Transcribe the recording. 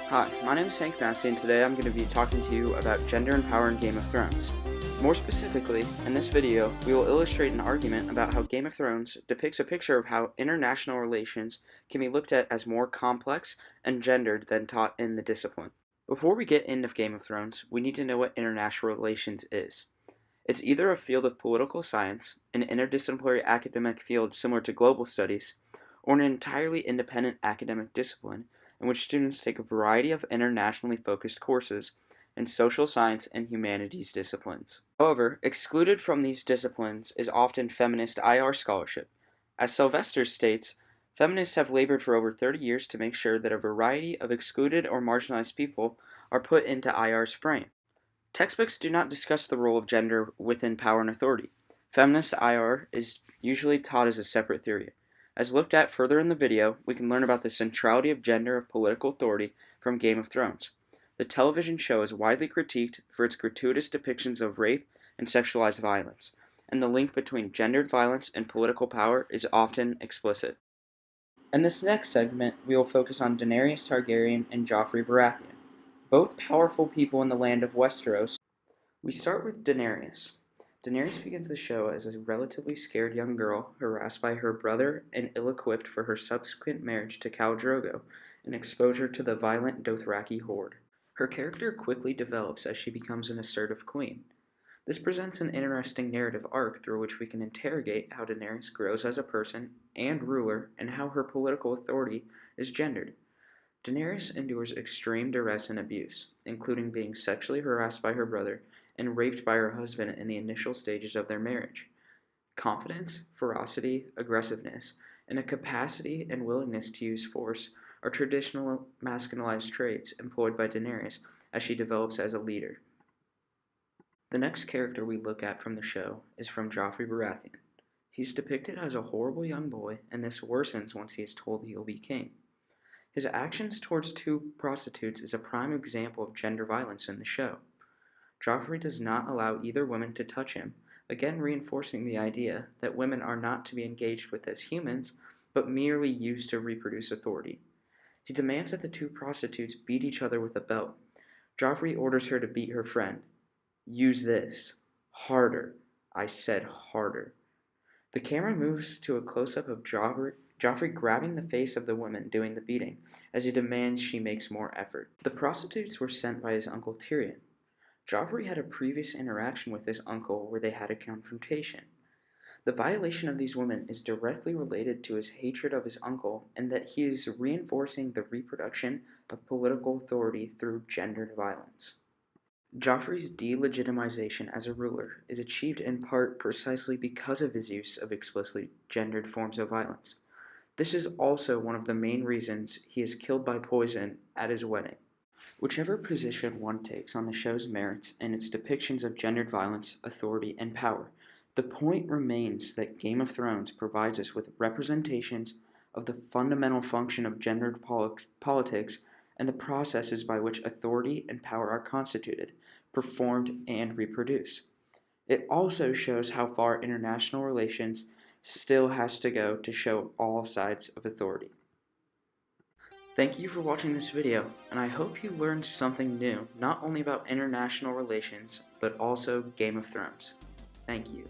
Hi, my name is Hank Massey, and today I'm going to be talking to you about gender and power in Game of Thrones. More specifically, in this video, we will illustrate an argument about how Game of Thrones depicts a picture of how international relations can be looked at as more complex and gendered than taught in the discipline. Before we get into Game of Thrones, we need to know what international relations is. It's either a field of political science, an interdisciplinary academic field similar to global studies, or an entirely independent academic discipline in which students take a variety of internationally focused courses in social science and humanities disciplines. However, excluded from these disciplines is often feminist IR scholarship. As Sylvester states, feminists have labored for over 30 years to make sure that a variety of excluded or marginalized people are put into IR's frame. Textbooks do not discuss the role of gender within power and authority. Feminist IR is usually taught as a separate theory. As looked at further in the video, we can learn about the centrality of gender of political authority from Game of Thrones. The television show is widely critiqued for its gratuitous depictions of rape and sexualized violence, and the link between gendered violence and political power is often explicit. In this next segment, we will focus on Daenerys Targaryen and Joffrey Baratheon, both powerful people in the land of Westeros. We start with Daenerys. Daenerys begins the show as a relatively scared young girl harassed by her brother and ill-equipped for her subsequent marriage to Khal Drogo and exposure to the violent Dothraki horde. Her character quickly develops as she becomes an assertive queen. This presents an interesting narrative arc through which we can interrogate how Daenerys grows as a person and ruler and how her political authority is gendered. Daenerys endures extreme duress and abuse, including being sexually harassed by her brother and raped by her husband in the initial stages of their marriage. Confidence, ferocity, aggressiveness, and a capacity and willingness to use force are traditional masculinized traits employed by Daenerys as she develops as a leader. The next character we look at from the show is from Joffrey Baratheon. He's depicted as a horrible young boy, and this worsens once he is told he will be king. His actions towards two prostitutes is a prime example of gender violence in the show. Joffrey does not allow either woman to touch him, again reinforcing the idea that women are not to be engaged with as humans, but merely used to reproduce authority. He demands that the two prostitutes beat each other with a belt. Joffrey orders her to beat her friend. Use this. Harder. I said harder. The camera moves to a close-up of Joffrey grabbing the face of the woman doing the beating, as he demands she makes more effort. The prostitutes were sent by his uncle Tyrion. Joffrey had a previous interaction with his uncle where they had a confrontation. The violation of these women is directly related to his hatred of his uncle, and that he is reinforcing the reproduction of political authority through gendered violence. Joffrey's delegitimization as a ruler is achieved in part precisely because of his use of explicitly gendered forms of violence. This is also one of the main reasons he is killed by poison at his wedding. Whichever position one takes on the show's merits and its depictions of gendered violence, authority, and power, the point remains that Game of Thrones provides us with representations of the fundamental function of gendered politics and the processes by which authority and power are constituted, performed, and reproduced. It also shows how far international relations still has to go to show all sides of authority. Thank you for watching this video, and I hope you learned something new, not only about international relations, but also Game of Thrones. Thank you.